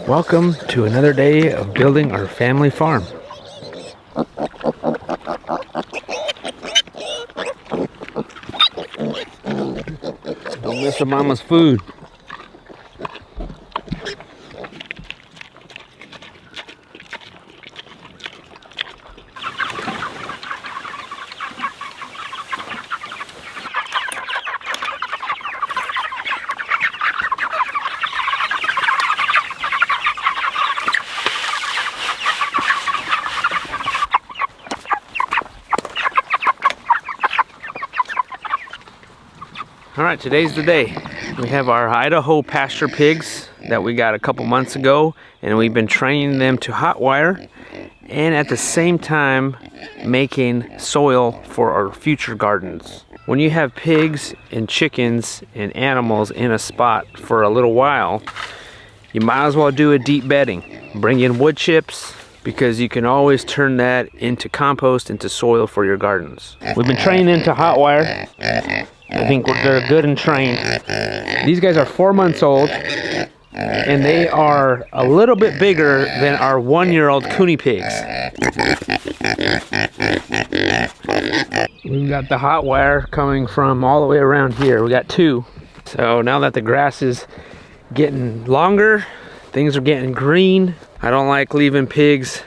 Welcome to another day of building our family farm. Don't miss a mama's food. All right, today's the day. We have our Idaho Pasture pigs that we got a couple months ago, and we've been training them to hot wire and at the same time making soil for our future gardens. When you have pigs and chickens and animals in a spot for a little while, you might as well do a deep bedding. Bring in wood chips, because you can always turn that into compost, into soil for your gardens. We've been training them to hot wire. I think they're good and trained. These guys are 4 months old, and they are a little bit bigger than our 1-year-old Cooney pigs. We've got the hot wire coming from all the way around here. We got 2. So now that the grass is getting longer, things are getting green. I don't like leaving pigs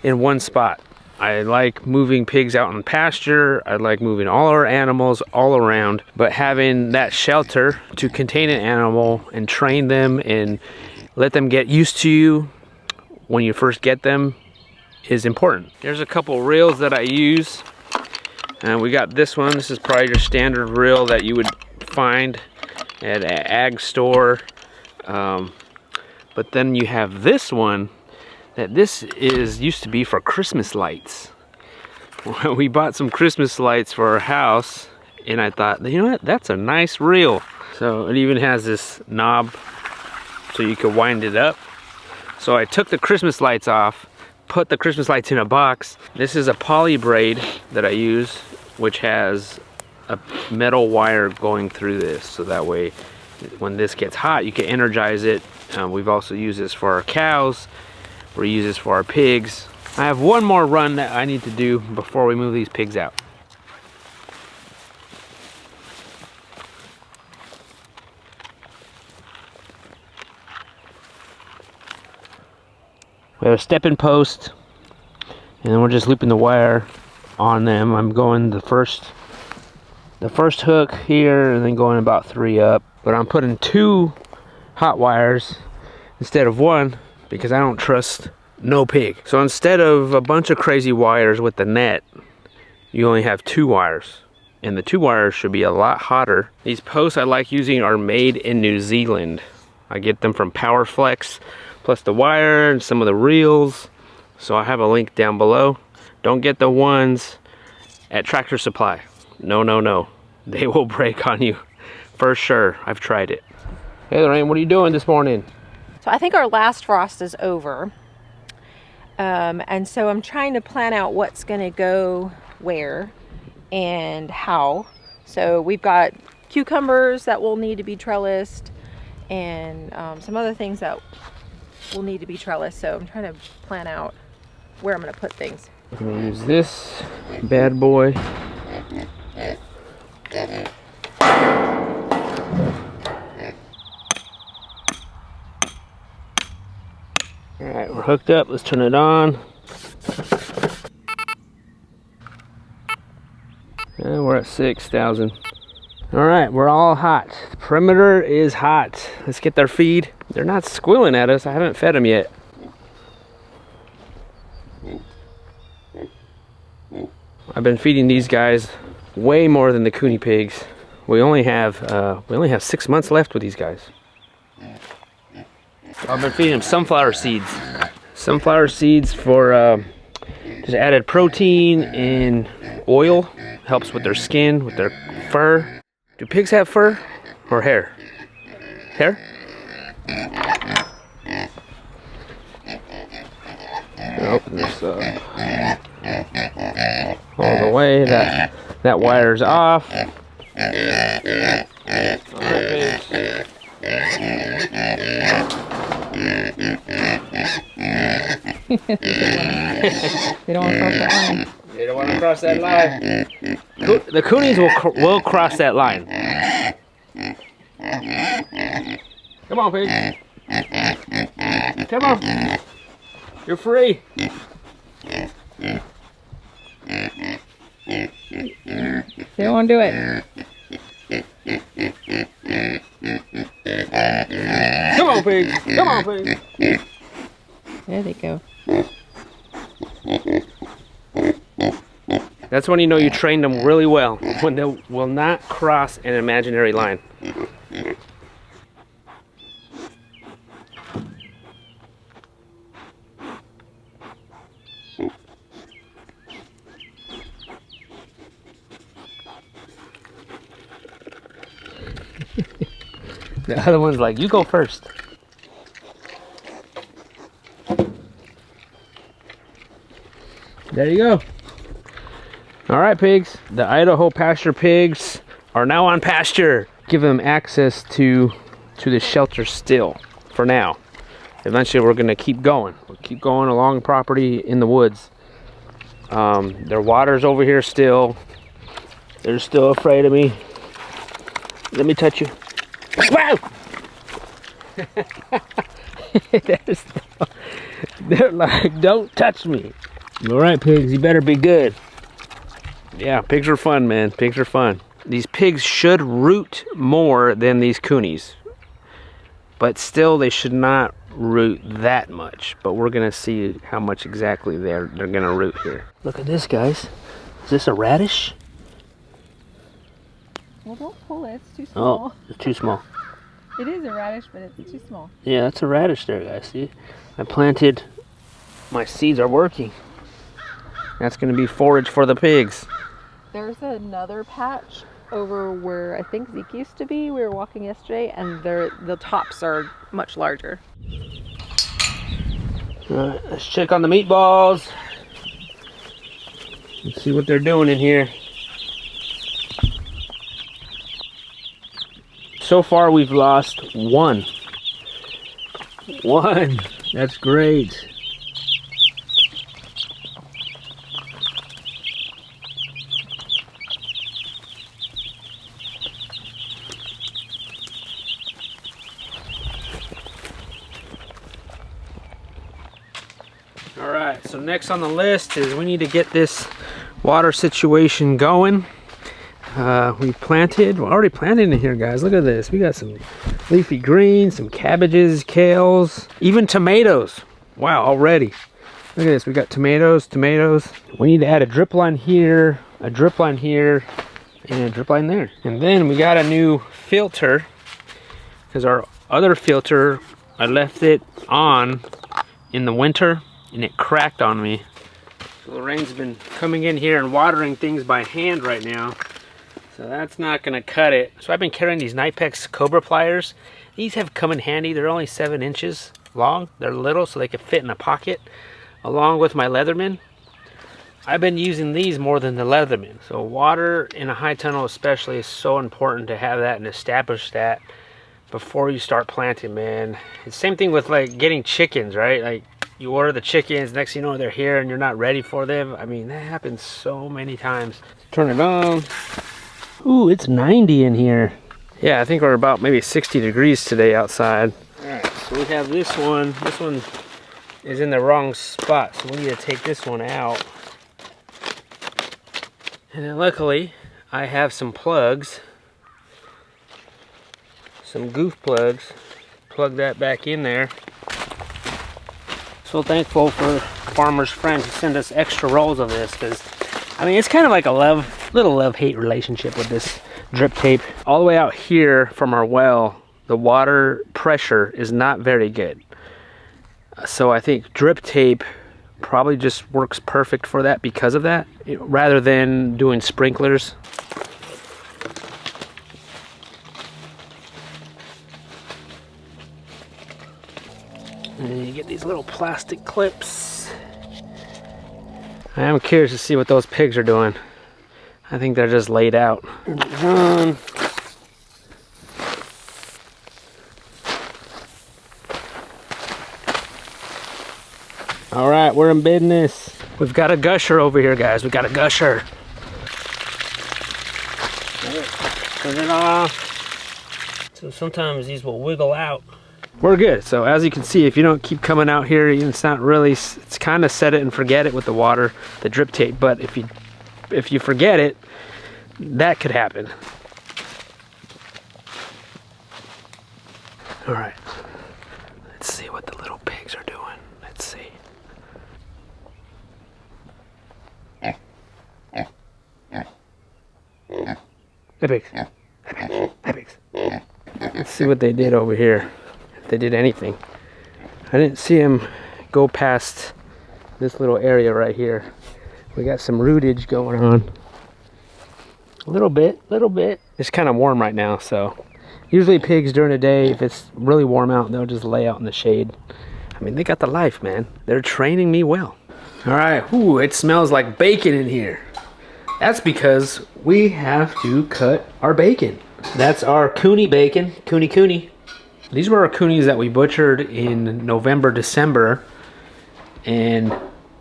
in one spot. I like moving pigs out in pasture. I like moving all our animals all around, but having that shelter to contain an animal and train them and let them get used to you when you first get them is important. There's a couple reels that I use, and we got this one. This is probably your standard reel that you would find at an ag store, but then you have this one. That this used to be for Christmas lights. We bought some Christmas lights for our house, and I thought, you know what, that's a nice reel. So it even has this knob so you could wind it up. So I took the Christmas lights off, put the Christmas lights in a box. This is a poly braid that I use, which has a metal wire going through this, so that way when this gets hot you can energize it. We've also used this for our cows. We use this for our pigs. I have one more run that I need to do before we move these pigs out. We have a stepping post, and then we're just looping the wire on them. I'm going the first hook here, and then going about 3 up. But I'm putting 2 hot wires instead of 1, because I don't trust no pig. So instead of a bunch of crazy wires with the net, you only have 2 wires. And the 2 wires should be a lot hotter. These posts I like using are made in New Zealand. I get them from Powerflex, plus the wire and some of the reels. So I have a link down below. Don't get the ones at Tractor Supply. No. They will break on you. For sure, I've tried it. Hey Lorraine, what are you doing this morning? So I think our last frost is over, and so I'm trying to plan out what's going to go where and how. So we've got cucumbers that will need to be trellised, and some other things that will need to be trellised. So I'm trying to plan out where I'm going to put things. I'm going to use this bad boy. Alright, we're hooked up. Let's turn it on. And we're at 6,000. Alright, we're all hot. The perimeter is hot. Let's get their feed. They're not squealing at us. I haven't fed them yet. I've been feeding these guys way more than the Cooney pigs. We only have 6 months left with these guys. I've been feeding them sunflower seeds. Sunflower seeds for just added protein and oil. Helps with their skin, with their fur. Do pigs have fur or hair? Hair? Open this up. All the way. That wire's off. Alright, pigs. They don't want to cross that line. They don't want to cross that line. The coonies will cross that line. Come on, pig. Come on. You're free. They don't want to do it. Come on, pig. Come on, pig. There they go. That's when you know you trained them really well. When they will not cross an imaginary line. The other one's like, you go first. There you go. All right, pigs. The Idaho Pasture pigs are now on pasture. Give them access to the shelter still, for now. Eventually, we're gonna keep going. We'll keep going along the property in the woods. Their water's over here still. They're still afraid of me. Let me touch you. Wow! They're like, don't touch me. All right, pigs, you better be good. Yeah, pigs are fun, man. Pigs are fun. These pigs should root more than these coonies, but still they should not root that much. But we're gonna see how much exactly they're gonna root here. Look at this, guys. Is this a radish? Well, don't pull it. It's too small. Oh, it's too small. It is a radish, but it's too small. Yeah, that's a radish there, guys. See, I planted. My seeds are working. That's gonna be forage for the pigs. There's another patch over where I think Zeke used to be. We were walking yesterday, and the tops are much larger. All right, let's check on the meatballs. Let's see what they're doing in here. So far, we've lost one. One. That's great. All right, so next on the list is we need to get this water situation going. We're already planted in here, guys. Look at this. We got some leafy greens, some cabbages, kales, even tomatoes. Wow, already. Look at this. We got tomatoes. We need to add a drip line here, a drip line here, and a drip line there. And then we got a new filter, because our other filter, I left it on in the winter and it cracked on me. So Lorraine's been coming in here and watering things by hand right now. So that's not gonna cut it. So I've been carrying these Knipex Cobra pliers. These have come in handy. They're only 7 inches long. They're little, so they can fit in a pocket, along with my Leatherman. I've been using these more than the Leatherman. So water in a high tunnel especially is so important to have that and establish that before you start planting, man. It's the same thing with like getting chickens, right? Like you order the chickens, next thing you know they're here and you're not ready for them. I mean, that happens so many times. Turn it on. Ooh, it's 90 in here. Yeah, I think we're about maybe 60 degrees today outside. All right, so we have this one. This one is in the wrong spot, so we need to take this one out. And then luckily, I have some plugs. Some goof plugs. Plug that back in there. So thankful for Farmer's Friend to send us extra rolls of this, because I mean, it's kind of like a little love-hate relationship with this drip tape. All the way out here from our well, the water pressure is not very good. So I think drip tape probably just works perfect for that because of that, rather than doing sprinklers. And then you get these little plastic clips. I am curious to see what those pigs are doing. I think they're just laid out. All right, we're in business. We've got a gusher over here, guys. We got a gusher. Turn it off. So sometimes these will wiggle out. We're good. So as you can see, if you don't keep coming out here, it's not really, it's kind of set it and forget it with the water, the drip tape. But if you forget it, that could happen. All right, let's see what the little pigs are doing. Let's see. Hey pigs. Hey pigs. Let's see what they did over here. If they did anything. I didn't see them go past this little area right here. We got some rootage going on. A little bit. It's kind of warm right now, so usually pigs during the day, if it's really warm out, they'll just lay out in the shade. I mean, they got the life, man. They're training me well. All right, ooh, it smells like bacon in here. That's because we have to cut our bacon. That's our cooney bacon, cooney. These were our coonies that we butchered in November, December, and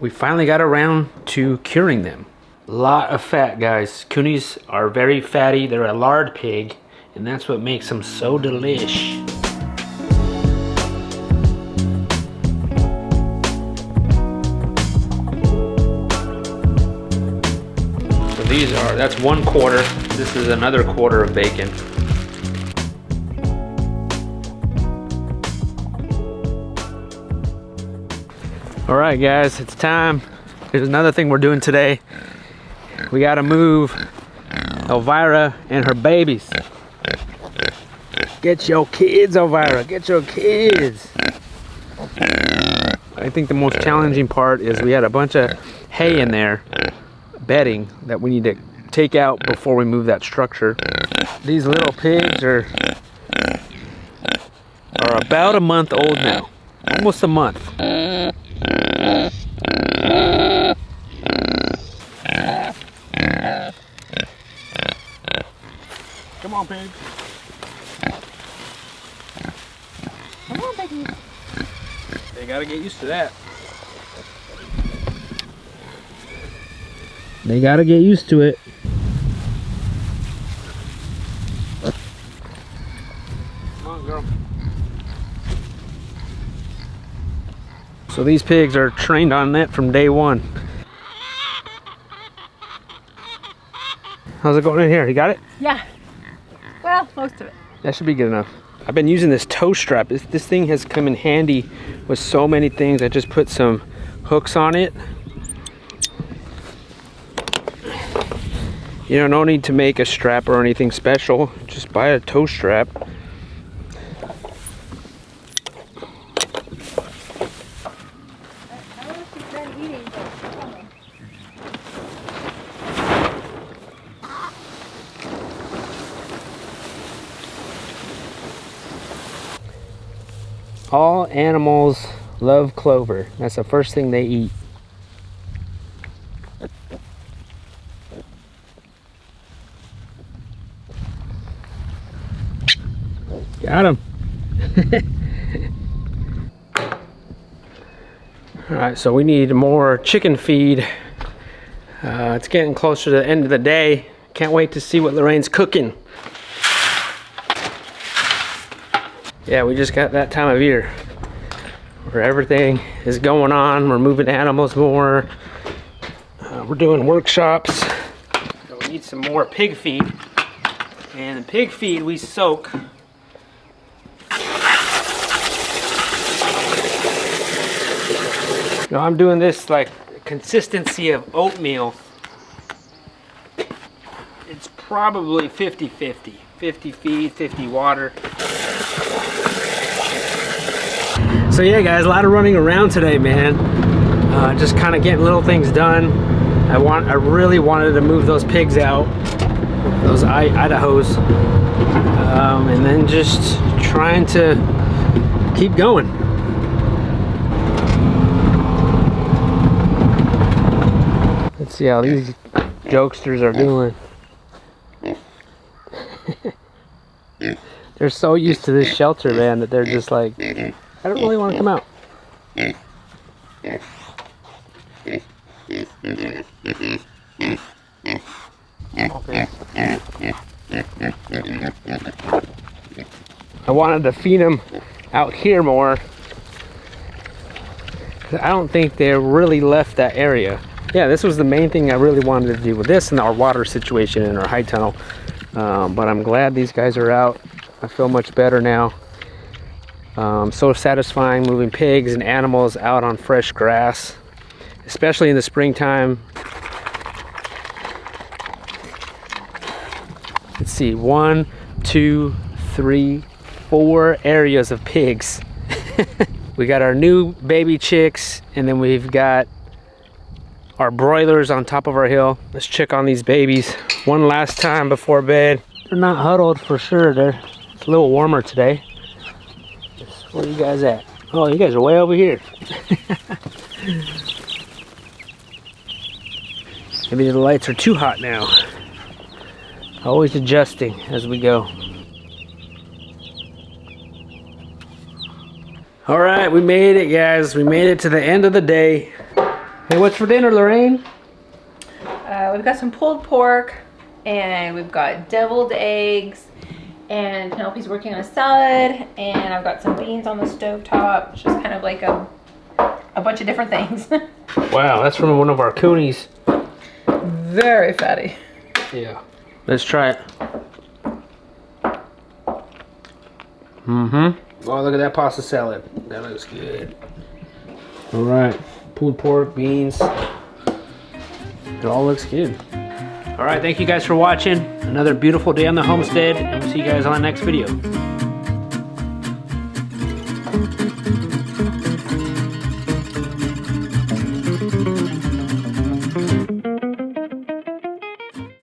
we finally got around to curing them. Lot of fat, guys. Coonies are very fatty. They're a lard pig, and that's what makes them so delish. So that's 1/4. This is another 1/4 of bacon. All right, guys, it's time. There's another thing we're doing today. We gotta move Elvira and her babies. Get your kids, Elvira, get your kids. I think the most challenging part is we had a bunch of hay in there, bedding, that we need to take out before we move that structure. These little pigs are about a month old now, almost a month. Come on, pig. Come on, piggy. They gotta get used to that. They gotta get used to it. Come on, girl. So these pigs are trained on that from day one. How's it going in here? You got it? Yeah. Well, most of it. That should be good enough. I've been using this toe strap. This thing has come in handy with so many things. I just put some hooks on it. You know, no need to make a strap or anything special. Just buy a toe strap. All animals love clover. That's the first thing they eat. Got him. All right, so we need more chicken feed. It's getting closer to the end of the day. Can't wait to see what Lorraine's cooking. Yeah, we just got that time of year where everything is going on. We're moving animals more. We're doing workshops. So we need some more pig feed. And the pig feed we soak. Now I'm doing this like consistency of oatmeal. It's probably 50-50. 50 feed, 50 water. So yeah, guys, a lot of running around today, man. Just kind of getting little things done. I really wanted to move those pigs out, those Idahos, and then just trying to keep going. Let's see how these jokesters are doing. They're so used to this shelter, man, that they're just like, I don't really want to come out. Okay. I wanted to feed them out here more. I don't think they really left that area. Yeah, this was the main thing I really wanted to do with this and our water situation in our high tunnel. But I'm glad these guys are out. I feel much better now. So satisfying moving pigs and animals out on fresh grass, especially in the springtime. Let's see, 1, 2, 3, 4 areas of pigs. We got our new baby chicks, and then we've got our broilers on top of our hill. Let's check on these babies one last time before bed. They're not huddled for sure. It's a little warmer today. Where are you guys at? Oh, you guys are way over here. Maybe the lights are too hot now. Always adjusting as we go. All right, we made it, guys. We made it to the end of the day. Hey, what's for dinner, Lorraine? We've got some pulled pork, and we've got deviled eggs, and Penelope's working on a salad, and I've got some beans on the stovetop. It's just kind of like a bunch of different things. Wow, that's from one of our coonies. Very fatty. Yeah. Let's try it. Mm-hmm. Oh, look at that pasta salad. That looks good. All right. Pulled pork, beans. It all looks good. All right, thank you guys for watching. Another beautiful day on the homestead, and we'll see you guys on the next video.